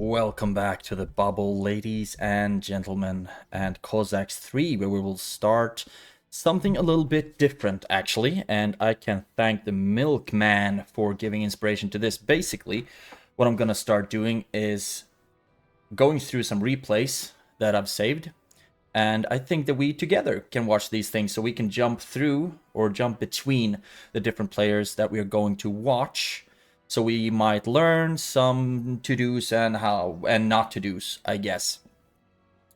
Welcome back to the bubble, ladies and gentlemen, and Cossacks 3, where we will start something a little bit different, actually, and I can thank the milkman for giving inspiration to this. Basically, what I'm gonna start doing is going through some replays that I've saved, and I think that we together can watch these things so we can jump through or jump between the different players that we are going to watch. So we might learn some to-dos and how and not to-dos, I guess,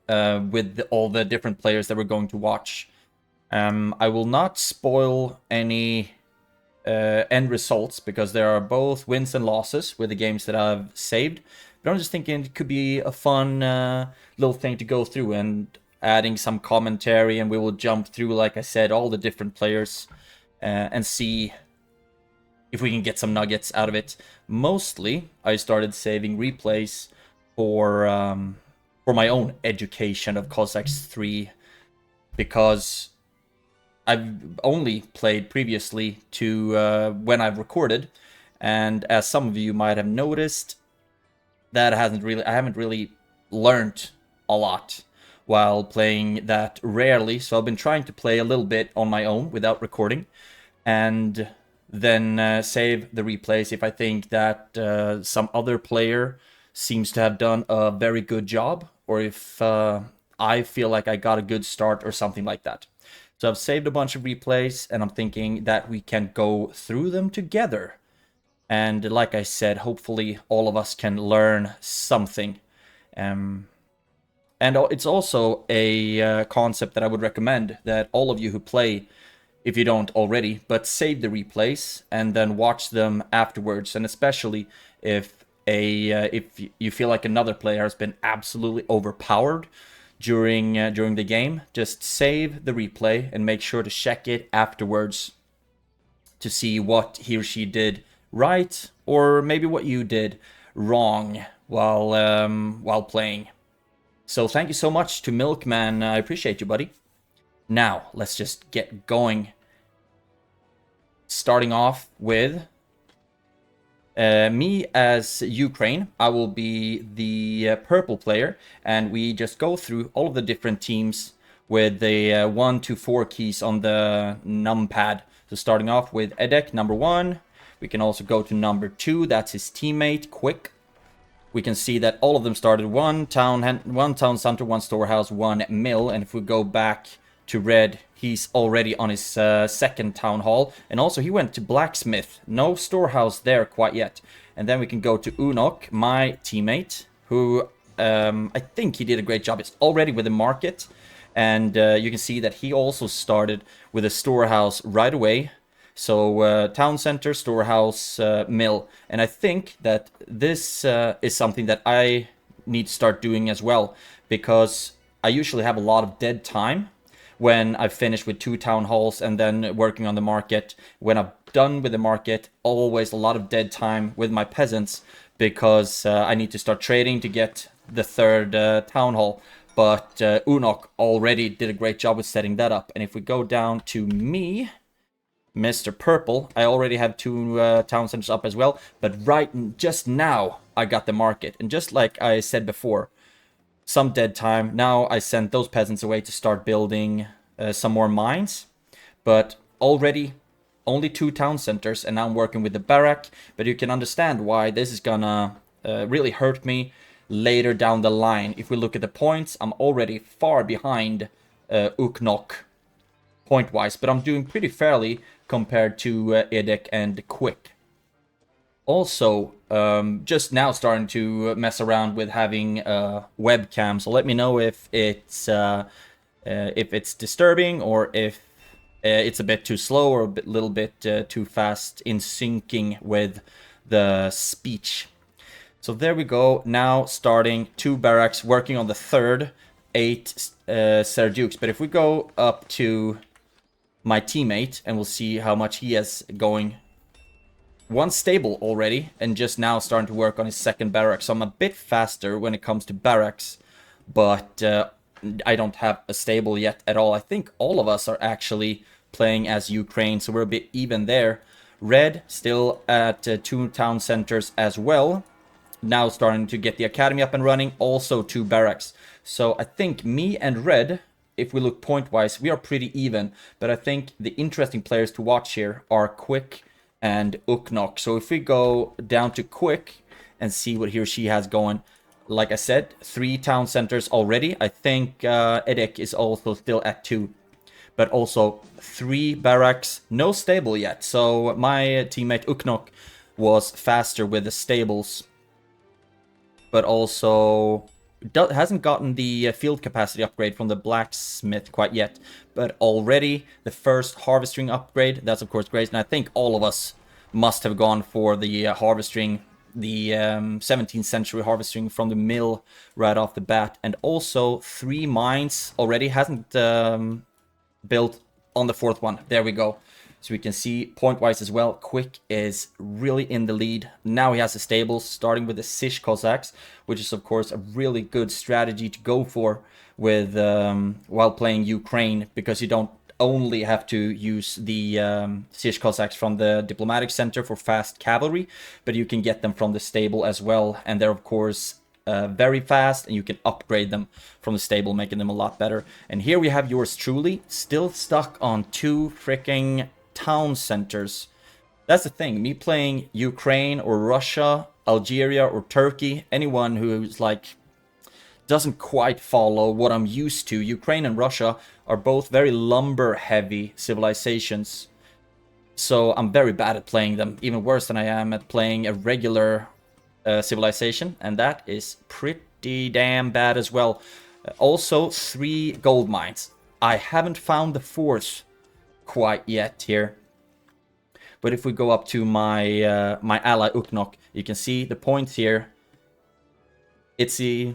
with all the different players that we're going to watch. I will not spoil any end results because there are both wins and losses with the games that I've saved. But I'm just thinking it could be a fun little thing to go through and adding some commentary, and we will jump through, like I said, all the different players and see if we can get some nuggets out of it. Mostly, I started saving replays for my own education of Cossacks 3 because I've only played previously to when I've recorded, and as some of you might have noticed, I haven't really learned a lot while playing that rarely. So I've been trying to play a little bit on my own without recording, and then save the replays if I think that some other player seems to have done a very good job, or if I feel like I got a good start or something like that. So I've saved a bunch of replays, and I'm thinking that we can go through them together. And like I said, hopefully all of us can learn something. And it's also a concept that I would recommend that all of you who play, if you don't already, but save the replays and then watch them afterwards. And especially if you feel like another player has been absolutely overpowered during the game, just save the replay and make sure to check it afterwards to see what he or she did right, or maybe what you did wrong while playing. So thank you so much to Milkman. I appreciate you, buddy. Now, let's just get going. Starting off with me as Ukraine. I will be the purple player, and we just go through all of the different teams with the 1 to 4 keys on the numpad. So starting off with Edek, number 1. We can also go to number 2. That's his teammate, Quick. We can see that all of them started one town center, one storehouse, one mill. And if we go back to red, he's already on his second town hall. And also he went to blacksmith. No storehouse there quite yet. And then we can go to Unok, my teammate, who I think he did a great job. It's already with the market. And you can see that he also started with a storehouse right away. So town center, storehouse, mill. And I think that this is something that I need to start doing as well, because I usually have a lot of dead time when I've finished with 2 town halls and then working on the market. When I'm done with the market, always a lot of dead time with my peasants, because I need to start trading to get the 3rd town hall. But Unok already did a great job with setting that up. And if we go down to me, Mr. Purple, I already have 2 town centers up as well, but just now I got the market. And just like I said before, some dead time. Now I sent those peasants away to start building some more mines, but already only 2 town centers, and now I'm working with the barrack. But you can understand why this is gonna really hurt me later down the line. If we look at the points, I'm already far behind Uknok point-wise, but I'm doing pretty fairly compared to Edek and Quick. Also, just now starting to mess around with having webcam, so let me know if it's disturbing, or if it's a bit too slow, or a little bit too fast in syncing with the speech. So there we go. Now starting 2 barracks, working on the 3rd, 8 Serdukes. But if we go up to my teammate, and we'll see how much he has going. 1 stable already, and just now starting to work on his 2nd barrack. So I'm a bit faster when it comes to barracks, but I don't have a stable yet at all. I think all of us are actually playing as Ukraine, so we're a bit even there. Red still at 2 town centers as well. now starting to get the academy up and running, also 2 barracks. So I think me and Red, if we look point-wise, we are pretty even. But I think the interesting players to watch here are Quick and Uknok. So if we go down to Quick and see what he or she has going, like I said, 3 town centers already. I think Edek is also still at 2. But also 3 barracks, no stable yet. So my teammate Uknok was faster with the stables, but also hasn't gotten the field capacity upgrade from the blacksmith quite yet. But already the first harvesting upgrade, that's of course great. And I think all of us must have gone for the harvesting, the 17th century harvesting from the mill right off the bat. And also 3 mines already, hasn't built on the 4th one. There we go. So we can see point-wise as well, Quick is really in the lead. Now he has the stables, starting with the Sish Cossacks, which is of course a really good strategy to go for with while playing Ukraine, because you don't only have to use the Sish Cossacks from the diplomatic center for fast cavalry, but you can get them from the stable as well, and they're of course very fast, and you can upgrade them from the stable, making them a lot better. And here we have yours truly, still stuck on 2 freaking town centers. That's the thing, me playing Ukraine or Russia, Algeria or Turkey, anyone who's like doesn't quite follow what I'm used to. Ukraine and Russia are both very lumber heavy civilizations, so I'm very bad at playing them, even worse than I am at playing a regular civilization, and that is pretty damn bad as well. Also 3 gold mines. I haven't found the 4th quite yet here, but if we go up to my my ally Uknok, you can see the points here. It's the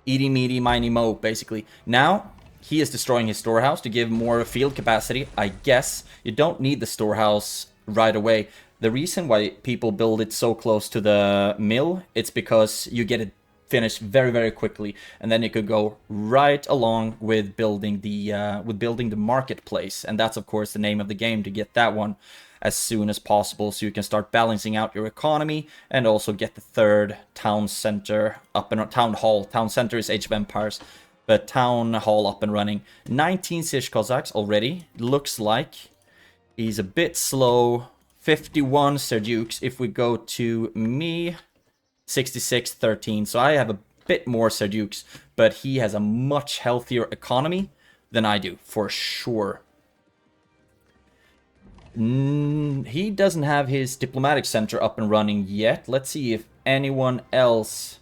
eaty meaty miny mo, basically. Now he is destroying his storehouse to give more field capacity. I guess you don't need the storehouse right away. The reason why people build it so close to the mill, it's because you get it finished very, very quickly, and then you could go right along with building the marketplace. And that's of course the name of the game, to get that one as soon as possible, so you can start balancing out your economy and also get the 3rd town center up and town hall. Town center is Age of Empires, but town hall up and running. 19 Sish Cossacks already. Looks like he's a bit slow. 51 Serdukes. If we go to me, 66, 13. So I have a bit more Serdukes, but he has a much healthier economy than I do, for sure. He doesn't have his diplomatic center up and running yet. Let's see if anyone else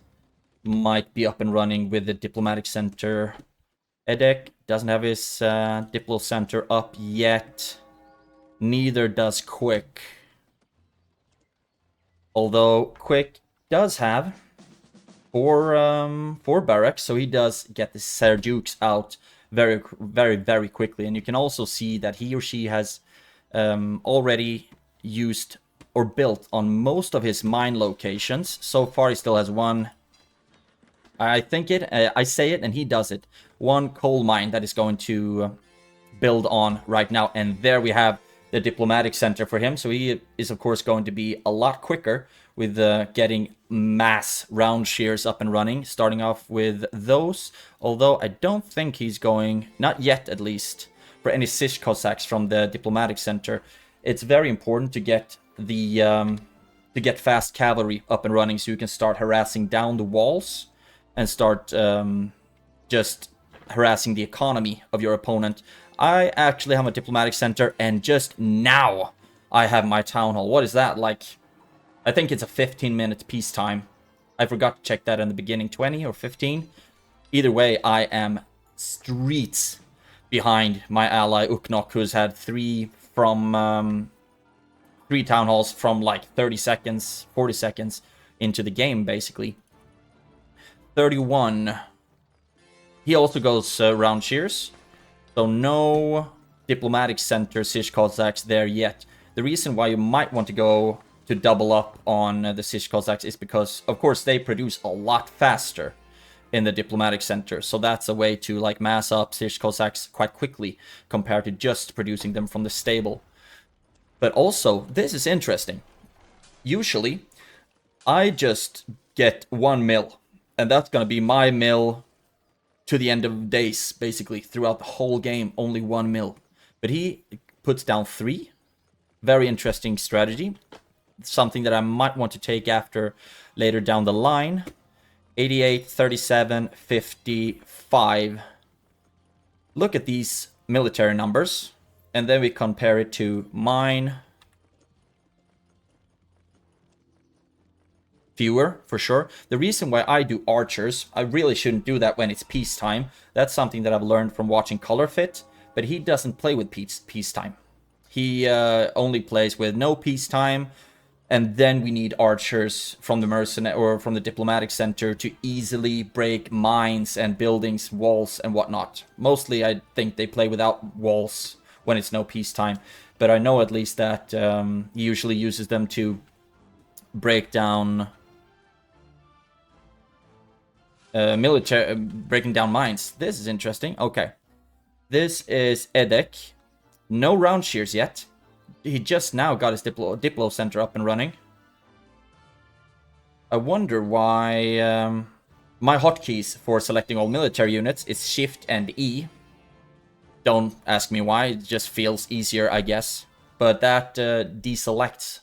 might be up and running with the diplomatic center. Edek doesn't have his diplo center up yet. Neither does Quick. Although Quick does have 4 barracks, so he does get the Serdukes out very, very, very quickly. And you can also see that he or she has already used or built on most of his mine locations. So far, he still has 1. I say it, and he does it. 1 coal mine that is going to build on right now, and there we have the diplomatic center for him. So he is of course going to be a lot quicker with getting mass round shears up and running, starting off with those. Although I don't think he's going, not yet at least, for any Sish Cossacks from the diplomatic center. It's very important to get the to get fast cavalry up and running, so you can start harassing down the walls and start just harassing the economy of your opponent. I actually have a diplomatic center, and just now I have my town hall. What is that? Like, I think it's a 15-minute peacetime. I forgot to check that in the beginning. 20 or 15? Either way, I am streets behind my ally Uknok, who's had 3 from 3 town halls from like 30 seconds, 40 seconds into the game, basically. 31. He also goes round shears. So no diplomatic center Sish Cossacks there yet. The reason why you might want to go to double up on the Sish Cossacks is because, of course, they produce a lot faster in the diplomatic center. So that's a way to like mass up Sish Cossacks quite quickly compared to just producing them from the stable. But also, this is interesting. Usually, I just get 1 mil. And that's gonna be my mil to the end of days, basically. Throughout the whole game, only 1 mil. But he puts down 3. Very interesting strategy. Something that I might want to take after later down the line. 88, 37, 55. Look at these military numbers. And then we compare it to mine. Fewer, for sure. The reason why I do archers, I really shouldn't do that when it's peacetime. That's something that I've learned from watching Color Fit. But he doesn't play with peacetime. He only plays with no peacetime. And then we need archers from the mercenary or from the diplomatic center to easily break mines and buildings, walls and whatnot. Mostly I think they play without walls when it's no peacetime. But I know at least that he usually uses them to break down breaking down mines. This is interesting. Okay. This is Edek. No round shears yet. He just now got his Diplo center up and running. I wonder why my hotkeys for selecting all military units is Shift and E. Don't ask me why, it just feels easier, I guess. But that deselects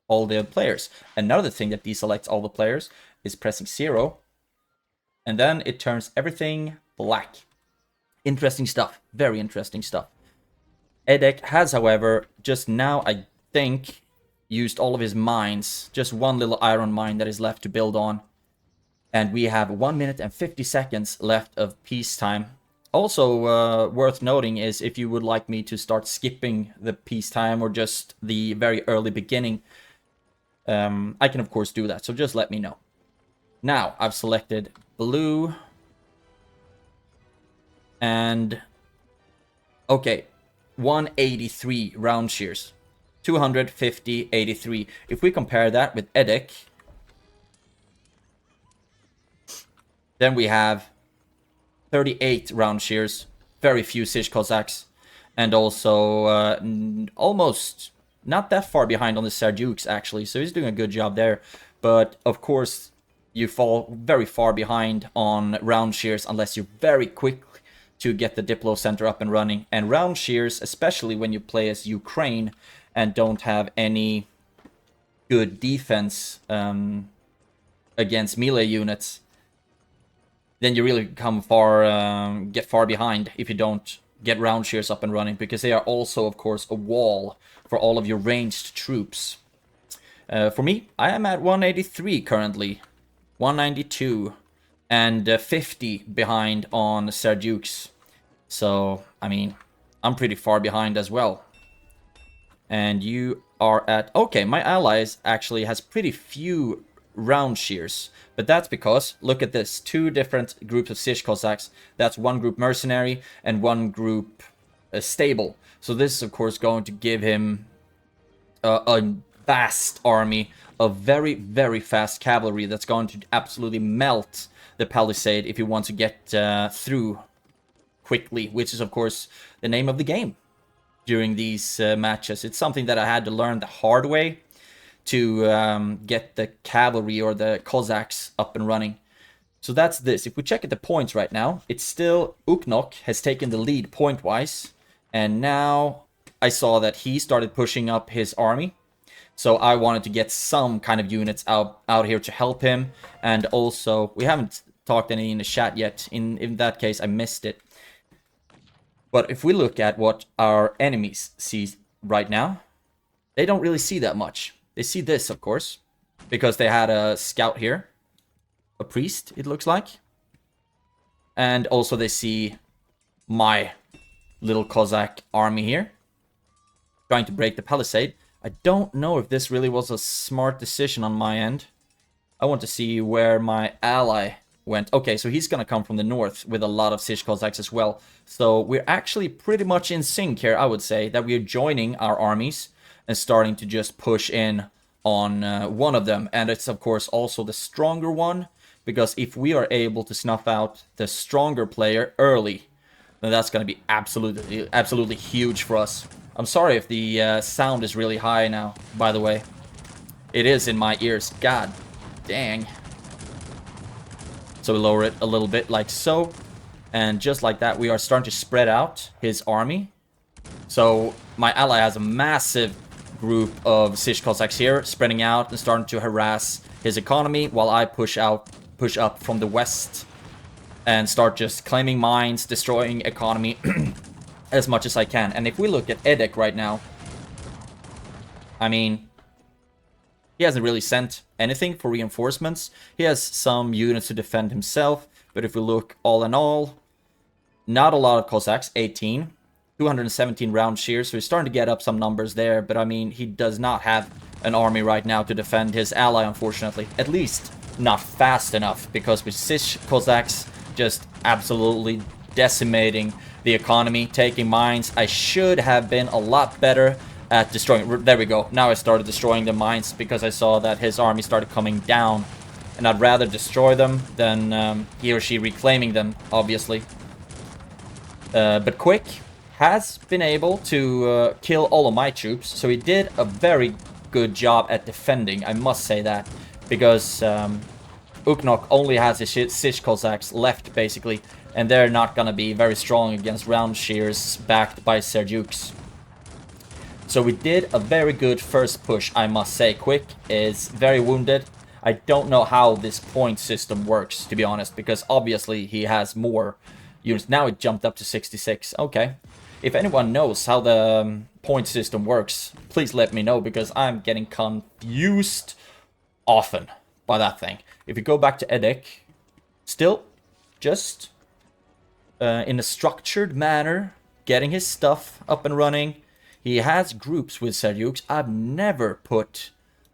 all the players. Another thing that deselects all the players is pressing 0. And then it turns everything black. Interesting stuff. Very interesting stuff. Edek has, however, just now, I think, used all of his mines. Just one little iron mine that is left to build on. And we have 1 minute and 50 seconds left of peacetime. Also, worth noting is if you would like me to start skipping the peacetime or just the very early beginning, I can, of course, do that. So just let me know. Now, I've selected blue. And, okay. 183 round shears. 250, 83. If we compare that with Edek, then we have 38 round shears. Very few Siege Cossacks. And also almost not that far behind on the Serdukes, actually. So he's doing a good job there. But, of course, you fall very far behind on round shears unless you're very quick to get the Diplo center up and running. And round shears, especially when you play as Ukraine and don't have any good defense against melee units, then you really come get far behind if you don't get round shears up and running, because they are also, of course, a wall for all of your ranged troops. For me, I am at 183 currently, 192, and 50 behind on Serdukes. So, I mean, I'm pretty far behind as well. And you are at... Okay, my allies actually has pretty few round shears. But that's because, look at this, 2 different groups of Siege Cossacks. That's one group mercenary and one group stable. So this is, of course, going to give him a vast army of very, very fast cavalry that's going to absolutely melt the palisade if you want to get through quickly, which is, of course, the name of the game during these matches. It's something that I had to learn the hard way to get the cavalry or the Cossacks up and running. So that's this. If we check at the points right now, it's still Uknok has taken the lead point-wise. And now I saw that he started pushing up his army. So I wanted to get some kind of units out here to help him. And also, we haven't talked any in the chat yet. In that case, I missed it. But if we look at what our enemies see right now, they don't really see that much. They see this, of course, because they had a scout here. A priest, it looks like. And also they see my little Cossack army here, trying to break the palisade. I don't know if this really was a smart decision on my end. I want to see where my ally went. Okay, so he's gonna come from the north with a lot of Siege Cossacks as well. So we're actually pretty much in sync here, I would say, that we're joining our armies and starting to just push in on one of them. And it's, of course, also the stronger one, because if we are able to snuff out the stronger player early, then that's going to be absolutely huge for us. I'm sorry if the sound is really high now, by the way. It is in my ears. God dang. So we lower it a little bit like so. And just like that, we are starting to spread out his army. So my ally has a massive group of Siege Cossacks here, spreading out and starting to harass his economy, while I push up from the west and start just claiming mines, destroying economy as much as I can. And if we look at Edek right now, I mean, he hasn't really sent anything for reinforcements. He has some units to defend himself, but if we look all in all, not a lot of Cossacks, 18. 217 round shears, so he's starting to get up some numbers there, but I mean, he does not have an army right now to defend his ally, unfortunately. At least not fast enough, because with Siege Cossacks just absolutely decimating the economy, taking mines, I should have been a lot better at destroying. There we go. Now I started destroying the mines because I saw that his army started coming down, and I'd rather destroy them than he or she reclaiming them, obviously. But Quick has been able to kill all of my troops, so he did a very good job at defending, I must say that, because Uknok only has his Siege Cossacks left, basically, and they're not gonna be very strong against round shears backed by Serdyuks. So we did a very good first push, I must say. Quick is very wounded. I don't know how this point system works, to be honest, because obviously he has more units. Now it jumped up to 66. Okay. If anyone knows how the point system works, please let me know, because I'm getting confused often by that thing. If you go back to Edek, still just in a structured manner, getting his stuff up and running. He has groups with Serdyuks. I've never put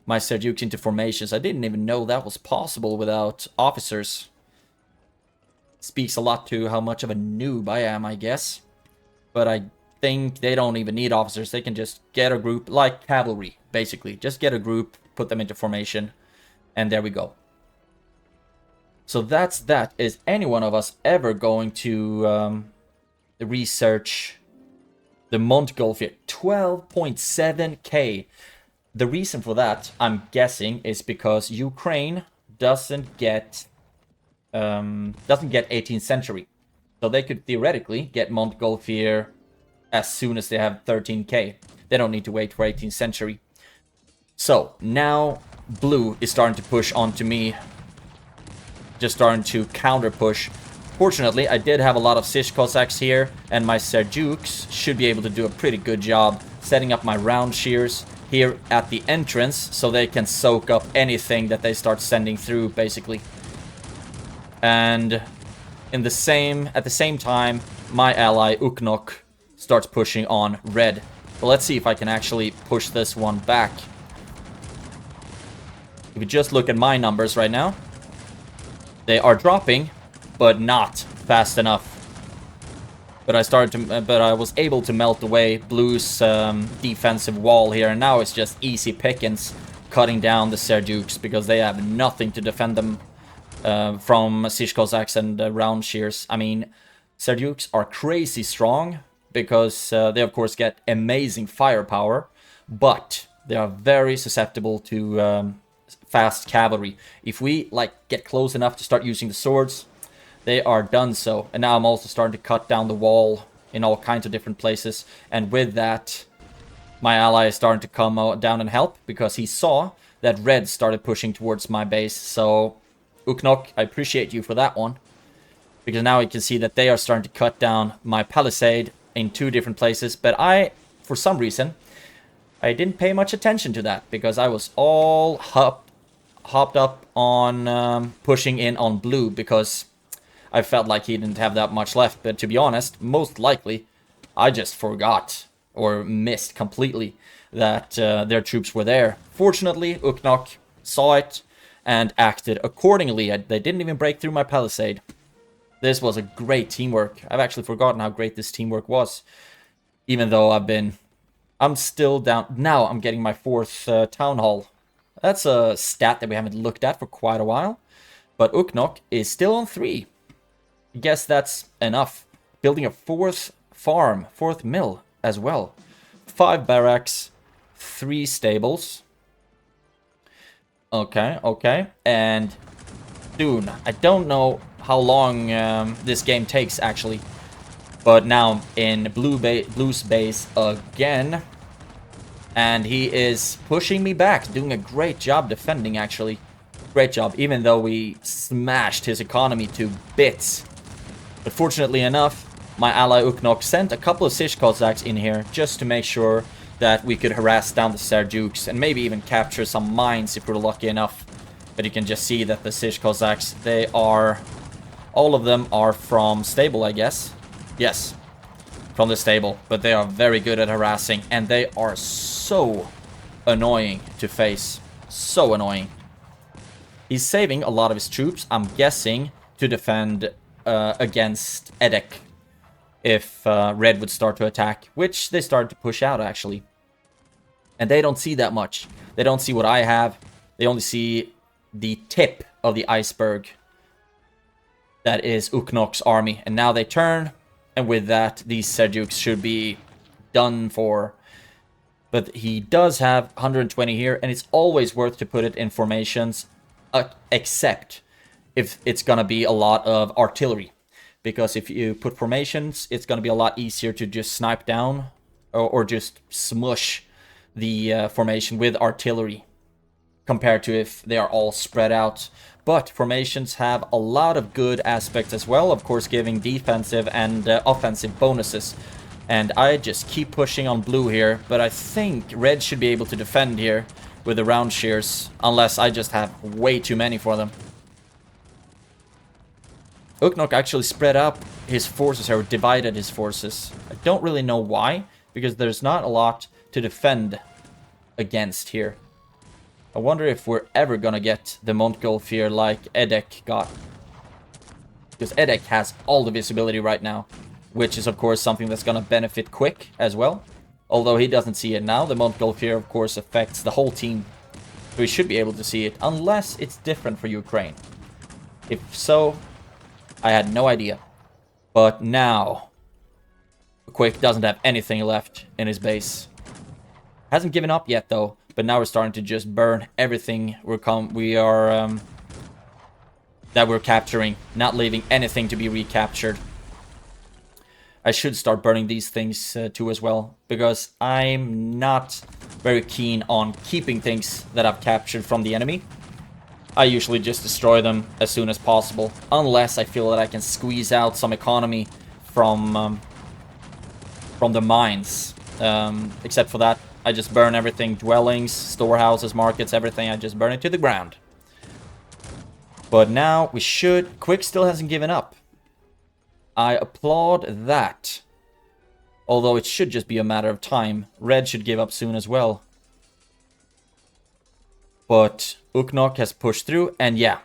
my Serdyuks into formations. I didn't even know that was possible without officers. Speaks a lot to how much of a noob I am, I guess. But I think they don't even need officers. They can just get a group, like cavalry, basically. Just get a group, put them into formation, and there we go. So that's that. Is any one of us ever going to research the Montgolfier? 12.7k. The reason for that, I'm guessing, is because Ukraine doesn't get 18th century. So they could theoretically get Montgolfier as soon as they have 13k. They don't need to wait for 18th century. So now blue is starting to push onto me. Just starting to counter push. Fortunately, I did have a lot of Siege Cossacks here, and my Serdyuks should be able to do a pretty good job setting up my round shears here at the entrance, so they can soak up anything that they start sending through, basically. And at the same time, my ally Uknok starts pushing on red. But let's see if I can actually push this one back. If you just look at my numbers right now, they are dropping, but not fast enough. But I was able to melt away blue's defensive wall here, and now it's just easy pickings cutting down the Serdyuks, because they have nothing to defend them from Siege Cossacks and round shears. I mean, Serdyuks are crazy strong, because they of course get amazing firepower, but they are very susceptible to fast cavalry. If we get close enough to start using the swords, they are done so. And now I'm also starting to cut down the wall in all kinds of different places, and with that, my ally is starting to come down and help, because he saw that red started pushing towards my base. So Uknok, I appreciate you for that one, because now you can see that they are starting to cut down my palisade in 2 different places. But I, for some reason, I didn't pay much attention to that, because I was all hopped up on pushing in on blue, because I felt like he didn't have that much left. But to be honest, most likely, I just forgot or missed completely that their troops were there. Fortunately, Uknok saw it and acted accordingly. They didn't even break through my palisade. This was a great teamwork. I've actually forgotten how great this teamwork was. Even though I'm still down. Now I'm getting my 4th town hall. That's a stat that we haven't looked at for quite a while. But Uknok is still on 3. I guess that's enough. Building a 4th farm, 4th mill as well. 5 barracks, 3 stables. Okay. And soon. I don't know how long this game takes, actually. But now in Blue's base again. And he is pushing me back, doing a great job defending, actually. Great job, even though we smashed his economy to bits. But fortunately enough, my ally Uknok sent a couple of Siege Cossacks in here just to make sure that we could harass down the Seljuks and maybe even capture some mines if we're lucky enough. But you can just see that the Siege Cossacks, they are... all of them are from stable, I guess. Yes, from the stable. But they are very good at harassing, and they are so annoying to face. So annoying. He's saving a lot of his troops, I'm guessing, to defend against Edek. If Red would start to attack, which they started to push out, actually. And they don't see that much. They don't see what I have. They only see the tip of the iceberg. That is Uknok's army. And now they turn, and with that, these Seljuks should be done for. But he does have 120 here, and it's always worth to put it in formations, except if it's gonna be a lot of artillery. Because if you put formations, it's gonna be a lot easier to just snipe down or just smush the formation with artillery compared to if they are all spread out. But formations have a lot of good aspects as well, of course giving defensive and offensive bonuses. And I just keep pushing on blue here, but I think red should be able to defend here with the round shears, unless I just have way too many for them. Uknok actually spread up his forces, or divided his forces. I don't really know why, because there's not a lot to defend against here. I wonder if we're ever gonna get the Montgolfier like Edek got. Because Edek has all the visibility right now, which is of course something that's gonna benefit Quick as well. Although he doesn't see it now, the Montgolfier of course affects the whole team. So he should be able to see it, unless it's different for Ukraine. If so, I had no idea. But now, Quick doesn't have anything left in his base. Hasn't given up yet though, but now we're starting to just burn everything that we're capturing, not leaving anything to be recaptured. I should start burning these things too as well, because I'm not very keen on keeping things that I've captured from the enemy. I usually just destroy them as soon as possible, unless I feel that I can squeeze out some economy from the mines. Except for that, I just burn everything, dwellings, storehouses, markets, everything, I just burn it to the ground. But now we should... Quick still hasn't given up. I applaud that. Although it should just be a matter of time. Red should give up soon as well. But Uknok has pushed through, and yeah,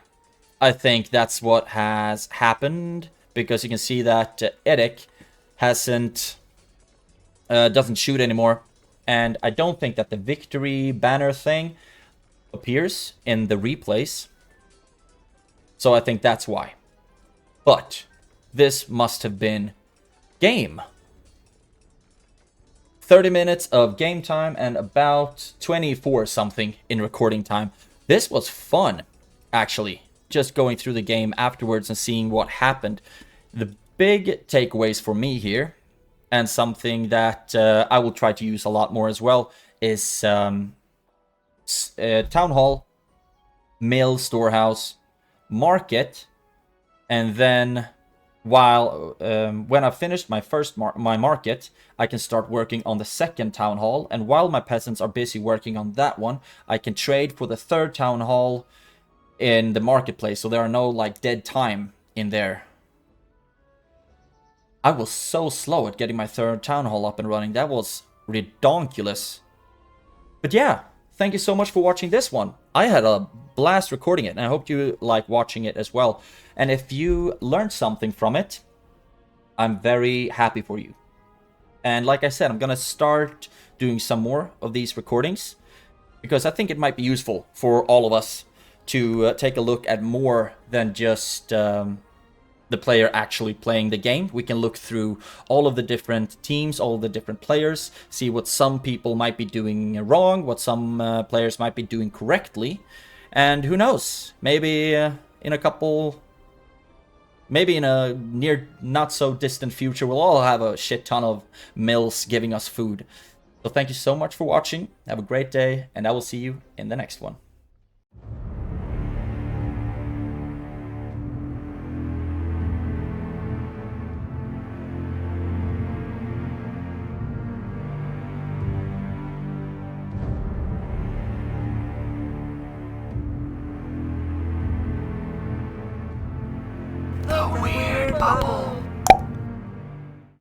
I think that's what has happened, because you can see that Edek doesn't shoot anymore, and I don't think that the victory banner thing appears in the replays, so I think that's why. But this must have been game. 30 minutes of game time and about 24 something in recording time. This was fun, actually, just going through the game afterwards and seeing what happened. The big takeaways for me here, and something that I will try to use a lot more as well, is Town Hall, Mill, Storehouse, Market, and then... when I've finished my market, I can start working on the second town hall, and while my peasants are busy working on that one, I can trade for the third town hall in the marketplace, so there are no like dead time in there. I was so slow at getting my third town hall up and running. That was redonkulous. But yeah, thank you so much for watching this one. I had a blast recording it, and I hope you like watching it as well. And if you learned something from it, I'm very happy for you. And like I said, I'm gonna start doing some more of these recordings, because I think it might be useful for all of us to take a look at more than just the player actually playing the game. We can look through all of the different teams, all of the different players, see what some people might be doing wrong, what some players might be doing correctly. And who knows, maybe in a couple, maybe in a near not so distant future, we'll all have a shit ton of mills giving us food. So thank you so much for watching. Have a great day, and I will see you in the next one. The Weird Bubble.